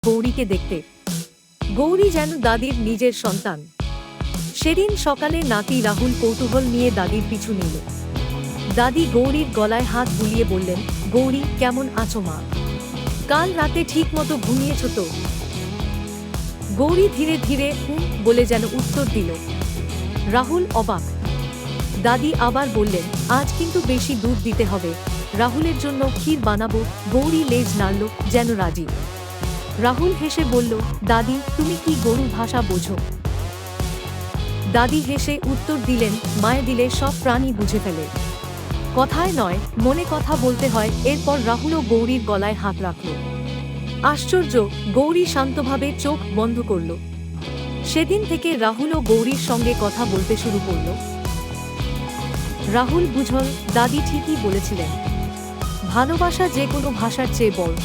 গৌরীকে দেখতে। গৌরী যেন দাদির নিজের সন্তান। সেদিন সকালে নাতি রাহুল কৌতূহল নিয়ে দাদির পিছু নিল। দাদি গৌরীর গলায় হাত বুলিয়ে বললেন, গৌরী, কেমন আছো মা? কাল রাতে ঠিক মতো ঘুমিয়েছ তো? গৌরী ধীরে ধীরে বলে যেন উত্তর দিল। রাহুল অবাক। দাদি আবার বললেন, আজ কিন্তু বেশি দুধ দিতে হবে, রাহুলের জন্য ক্ষীর বানাবো। গৌরী লেজ নাড়ল, যেন রাজি। রাহুল হেসে বলল, দাদি, তুমি কি গরুর ভাষা বোঝো? দাদি হেসে উত্তর দিলেন, মায়ে দিলে সব প্রাণী বুঝে ফেলে, কথায় নয় মনে কথা বলতে হয়। এরপর রাহুলও গৌরীর গলায় হাত রাখল। আশ্চর্য, গৌরী শান্তভাবে চোখ বন্ধ করল। সেদিন থেকে রাহুলও গৌরীর সঙ্গে কথা বলতে শুরু করল। রাহুল বুঝল, দাদি ঠিকই বলেছিলেন, ভালোবাসা যে কোনো ভাষার চেয়ে বড়।